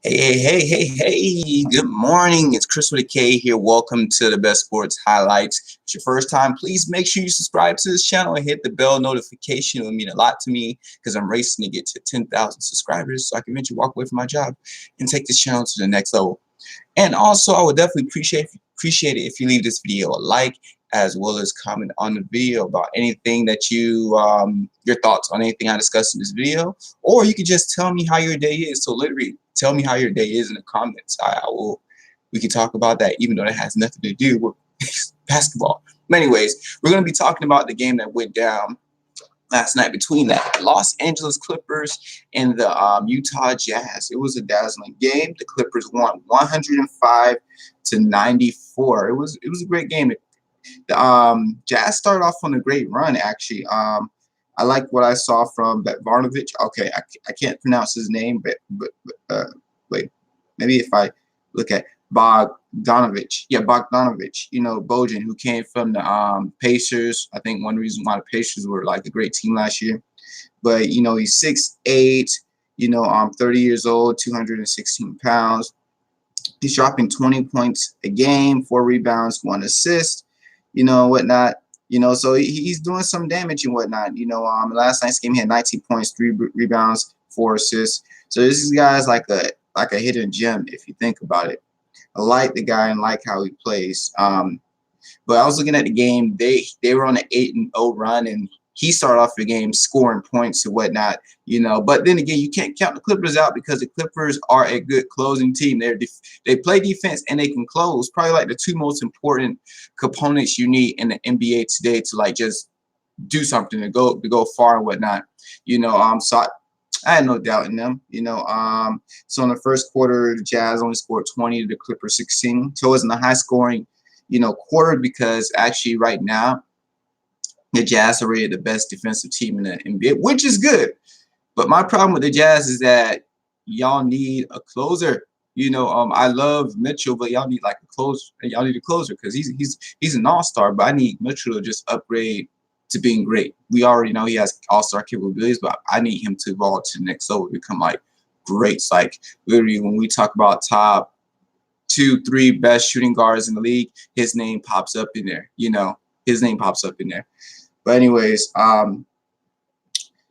Hey. Good morning. It's Chris with a K here. Welcome to the Best Sports Highlights. If it's your first time, please make sure you subscribe to this channel and hit the bell notification. It would mean a lot to me because I'm racing to get to 10,000 subscribers so I can eventually walk away from my job and take this channel to the next level. And also, I would definitely appreciate it if you leave this video a like, as well as comment on the video about anything that your thoughts on anything I discussed in this video, or you can just tell me how your day is. So literally, tell me how your day is in the comments. We can talk about that, even though that has nothing to do with basketball. But anyways, we're gonna be talking about the game that went down last night between the Los Angeles Clippers and the Utah Jazz. It was a dazzling game. The Clippers won 105-94. It was a great game. The Jazz started off on a great run, actually. I like what I saw from Bogdanovic. Okay, I can't pronounce his name, but wait, maybe if I look at Bogdanovic. Yeah, Bogdanovic. Bojan, who came from the Pacers. I think one reason why the Pacers were like a great team last year. But he's 6'8", 30 years old, 216 pounds. He's dropping 20 points a game, 4 rebounds, 1 assist, whatnot. So he's doing some damage and whatnot. Last night's game he had 19 points, 3 rebounds, 4 assists. So this guy's like a hidden gem if you think about it. I like the guy and like how he plays. But I was looking at the game. They were on an 8-0 run, and he started off the game scoring points and whatnot. But then again, you can't count the Clippers out because the Clippers are a good closing team. They play defense and they can close. Probably like the 2 most important components you need in the NBA today to like just do something to go far and whatnot. So I had no doubt in them. So in the first quarter, the Jazz only scored 20, the Clippers 16. So it wasn't a high scoring quarter, because actually right now the Jazz are really the best defensive team in the NBA, which is good. But my problem with the Jazz is that y'all need a closer. I love Mitchell, but y'all need like a closer. Y'all need a closer because he's an all-star. But I need Mitchell to just upgrade to being great. We already know he has all-star capabilities, but I need him to evolve to the next level, become like greats. Like literally, when we talk about top 2, 3 best shooting guards in the league, his name pops up in there. His name pops up in there. But anyways,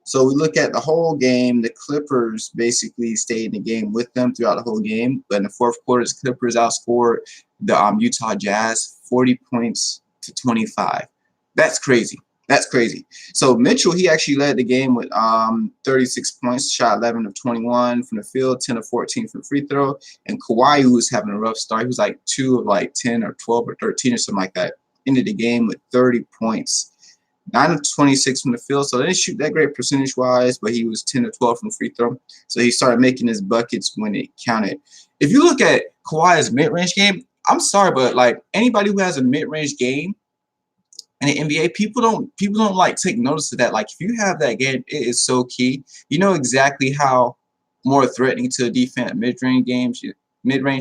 so we look at the whole game. The Clippers basically stayed in the game with them throughout the whole game. But in the fourth quarter, the Clippers outscored the Utah Jazz 40 points to 25. That's crazy. That's crazy. So Mitchell, he actually led the game with 36 points, shot 11 of 21 from the field, 10 of 14 from free throw. And Kawhi, who was having a rough start, he was like 2 of like 10 or 12 or 13 or something like that. Ended the game with 30 points. 9 of 26 from the field, so they didn't shoot that great percentage-wise, but he was 10 of 12 from free throw. So he started making his buckets when it counted. If you look at Kawhi's mid-range game, I'm sorry, but like anybody who has a mid-range game in the NBA, people don't like take notice of that. Like if you have that game, it is so key. You know exactly how more threatening to a defense mid-range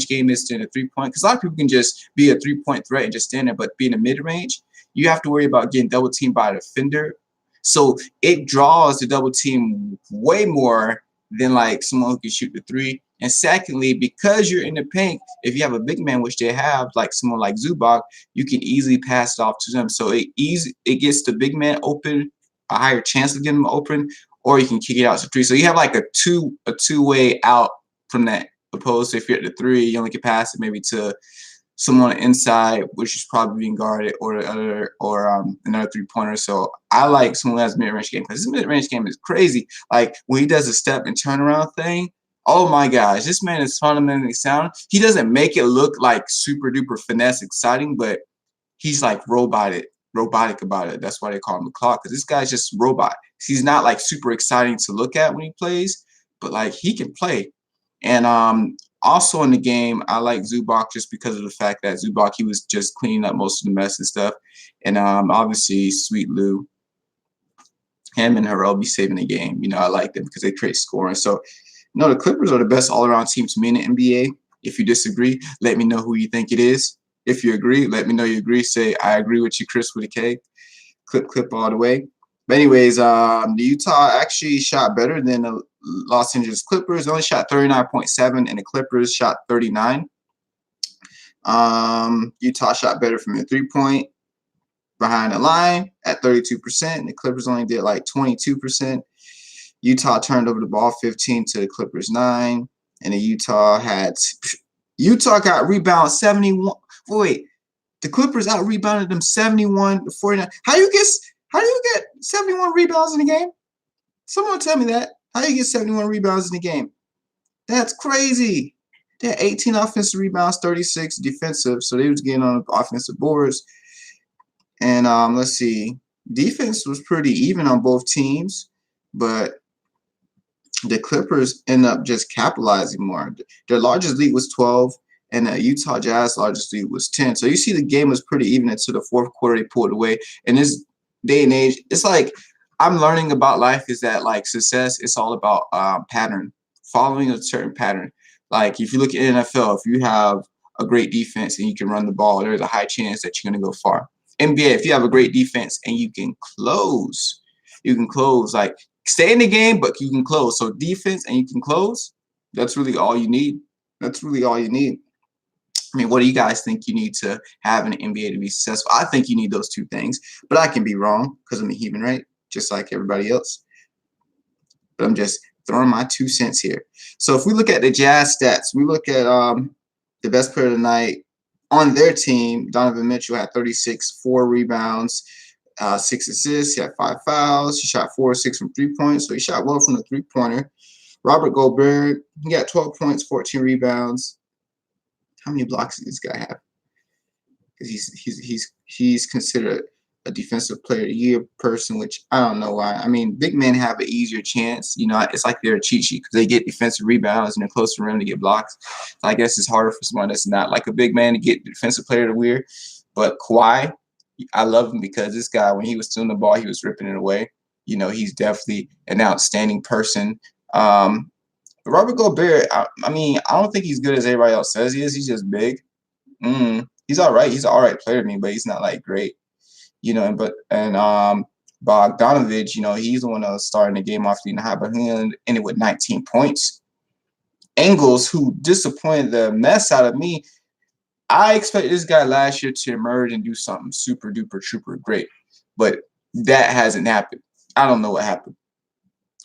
game is than a 3-point. Because a lot of people can just be a 3-point threat and just stand there, but being a mid-range, you have to worry about getting double teamed by a defender. So it draws the double team way more than like someone who can shoot the 3. And secondly, because you're in the paint, if you have a big man, which they have, like someone like Zubac, you can easily pass it off to them. So it gets the big man open, a higher chance of getting them open, or you can kick it out to 3. So you have like a two-way out from that. Opposed to if you're at the 3, you only can pass it maybe to someone inside, which is probably being guarded, or another 3-pointer. So I like someone who has mid-range game, because his mid-range game is crazy. Like when he does a step and turnaround thing, oh my gosh, this man is fundamentally sound. He doesn't make it look like super duper finesse exciting, but he's like robotic about it. That's why they call him the clock, because this guy's just robot. He's not like super exciting to look at when he plays, but like he can play. And also in the game, I like Zubac just because of the fact that Zubac, he was just cleaning up most of the mess and stuff. And obviously Sweet Lou, him and Harrell be saving the game. I like them because they create scoring. So, the Clippers are the best all-around team to me in the NBA. If you disagree, let me know who you think it is. If you agree, let me know you agree. Say, I agree with you, Chris with a K. Clip all the way. But anyways, the Utah actually shot better than the Los Angeles Clippers. They only shot 39.7, and the Clippers shot 39. Utah shot better from the 3-point behind the line at 32%. And the Clippers only did like 22%. Utah turned over the ball 15 to the Clippers 9. And the Utah got rebound 71. Wait, the Clippers out rebounded them 71 to 49. How do you get 71 rebounds in a game? Someone tell me that. How do you get 71 rebounds in a game? That's crazy. They had 18 offensive rebounds, 36 defensive, so they was getting on the offensive boards. And let's see, defense was pretty even on both teams, but the Clippers end up just capitalizing more. Their largest lead was 12, and the Utah Jazz largest lead was 10. So you see the game was pretty even until the fourth quarter. They pulled away. In this day and age, it's like I'm learning about life is that like success, it's all about pattern, following a certain pattern. Like if you look at NFL, if you have a great defense and you can run the ball, there's a high chance that you're going to go far. NBA, if you have a great defense and you can close, like stay in the game, but you can close. So defense and you can close, that's really all you need. That's really all you need. I mean, what do you guys think you need to have in the NBA to be successful? I think you need those two things, but I can be wrong because I'm a human, right? Just like everybody else. But I'm just throwing my 2 cents here. So if we look at the Jazz stats, we look at the best player tonight on their team. Donovan Mitchell had 36, 4 rebounds, 6 assists. He had 5 fouls. He shot 4 or 6 from 3-point, so he shot well from the 3-pointer. Robert Gobert, he got 12 points, 14 rebounds. How many blocks does this guy have? Because he's considered a defensive player of the year person, which I don't know why. I mean, big men have an easier chance. You know, it's like they're a cheat sheet because they get defensive rebounds and they're close to the rim to get blocks. So I guess it's harder for someone that's not like a big man to get defensive player of the year. But Kawhi, I love him because this guy, when he was stealing the ball, he was ripping it away. You know, he's definitely an outstanding person. Robert Gobert, I mean, I don't think he's good as everybody else says he is. He's just big. He's all right. He's an all right player to me, but he's not like great. You know, Bogdanovich, you know, he's the one that was starting the game off the high, but he ended with 19 points. Ingles, who disappointed the mess out of me, I expected this guy last year to emerge and do something super duper trooper great, but that hasn't happened. I don't know what happened.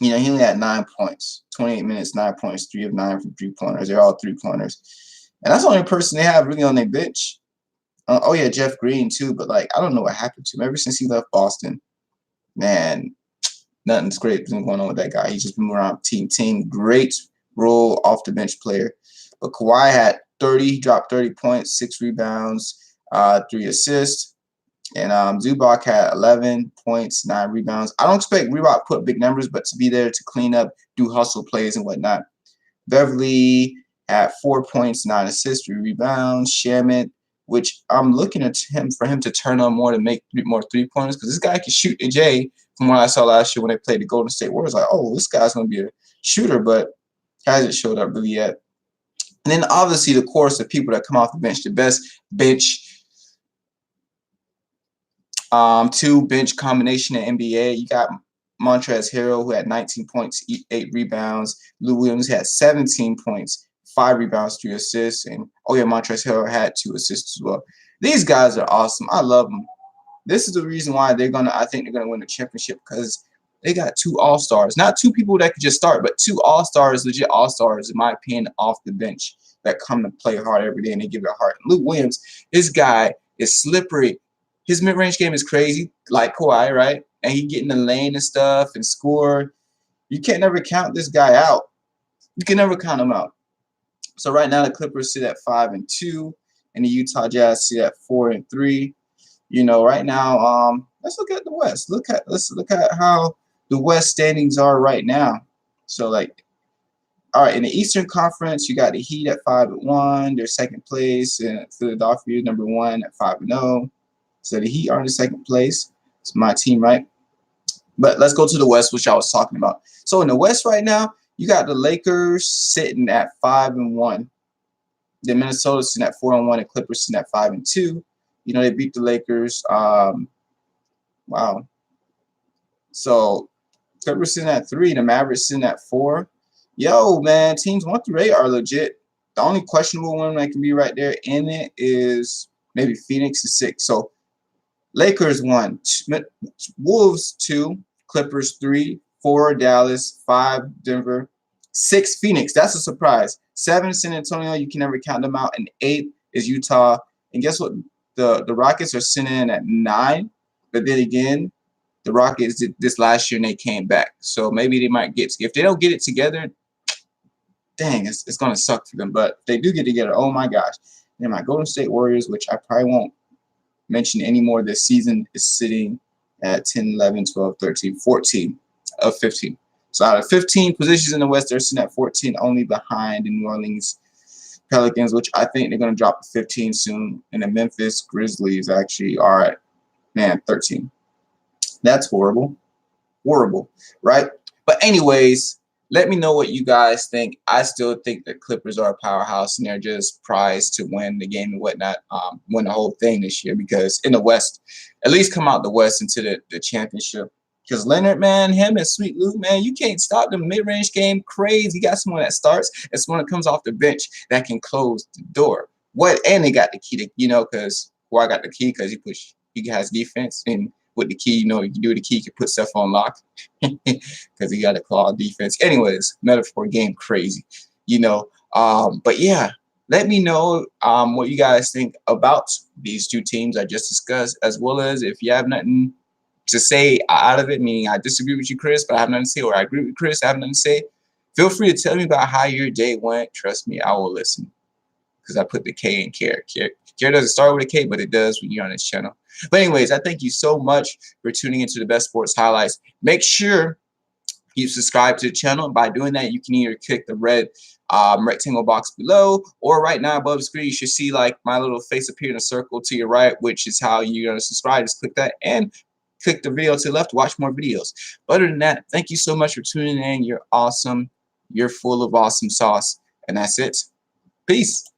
You know, he only had 9 points, 28 minutes, 9 points, 3 of 9 from 3-pointers. They're all 3-pointers. And that's the only person they have really on their bench. Oh, yeah, Jeff Green, too. But, like, I don't know what happened to him. Ever since he left Boston, man, nothing's great been going on with that guy. He's just been around team. Great role off the bench player. But Kawhi had 30. He dropped 30 points, 6 rebounds, 3 assists. And Zubac had 11 points, 9 rebounds. I don't expect Reebok to put big numbers, but to be there to clean up, do hustle plays and whatnot. Beverly had 4 points, 9 assists, 3 rebounds. Shamet, which I'm looking at him for him to turn on more to make more 3-pointers because this guy can shoot the J. From what I saw last year when they played the Golden State Warriors, like, oh, this guy's going to be a shooter, but hasn't showed up really yet. And then obviously the chorus of people that come off the bench, the best bench 2 bench combination in NBA. You got Montrezl Harrell, who had 19 points, 8 rebounds. Lou Williams had 17 points, 5 rebounds, 3 assists. And, oh, yeah, Montrezl Harrell had 2 assists as well. These guys are awesome. I love them. This is the reason why I think they're going to win the championship because they got 2 all-stars. Not 2 people that could just start, but 2 all-stars, legit all-stars, in my opinion, off the bench that come to play hard every day and they give it a heart. And Lou Williams, this guy is slippery. His mid-range game is crazy, like Kawhi, right? And he get in the lane and stuff and score. You can't never count this guy out. You can never count him out. So right now the Clippers sit at 5-2, and the Utah Jazz sit at 4-3. You know, right now, let's look at the West. Let's look at how the West standings are right now. So like, all right, in the Eastern Conference, you got the Heat at 5-1. They're second place, and Philadelphia number 1 at 5-0. So the Heat are in the second place. It's my team, right? But let's go to the West, which I was talking about. So in the West right now, you got the Lakers sitting at 5-1. The Minnesota sitting at 4-1, and Clippers sitting at 5-2. You know, they beat the Lakers. Wow. So Clippers sitting at 3, the Mavericks sitting at 4. Yo, man, teams 1 through 8 are legit. The only questionable one that can be right there in it is maybe Phoenix is 6. So Lakers 1, Wolves 2, Clippers 3, 4 Dallas, 5 Denver, 6 Phoenix. That's a surprise. 7 San Antonio, you can never count them out, and 8 is Utah. And guess what? The Rockets are sitting in at 9, but then again, the Rockets did this last year and they came back. So maybe they might get, if they don't get it together, dang, it's going to suck for them. But if they do get together, oh my gosh. And my Golden State Warriors, which I probably won't mention anymore this season, is sitting at 10, 11, 12, 13, 14 of 15. So out of 15 positions in the West, they're sitting at 14, only behind the New Orleans Pelicans, which I think they're going to drop to 15 soon. And the Memphis Grizzlies actually are at, man, 13. That's horrible. Horrible, right? But anyways, let me know what you guys think. I still think the Clippers are a powerhouse and they're just prized to win the game and whatnot, win the whole thing this year, because in the West, at least come out the West into the championship. Because Leonard, man, him and Sweet Lou, man, you can't stop the mid-range game. Crazy. You got someone that starts and someone that comes off the bench that can close the door. What? And they got the key to, because I got the key because he has defense, and with the key, you can do the key, you can put stuff on lock because he got a claw defense. Anyways, metaphor game crazy, But yeah, let me know what you guys think about these two teams I just discussed, as well as if you have nothing to say out of it, meaning I disagree with you, Chris, but I have nothing to say, or I agree with Chris, I have nothing to say. Feel free to tell me about how your day went. Trust me, I will listen, because I put the K in care. Care doesn't start with a K, but it does when you're on this channel. But anyways, I thank you so much for tuning into the Best Sports Highlights. Make sure you subscribe to the channel. By doing that, you can either click the red rectangle box below, or right now above the screen, you should see like my little face appear in a circle to your right, which is how you're going to subscribe. Just click that and click the video to the left to watch more videos. But other than that, thank you so much for tuning in. You're awesome. You're full of awesome sauce. And that's it. Peace.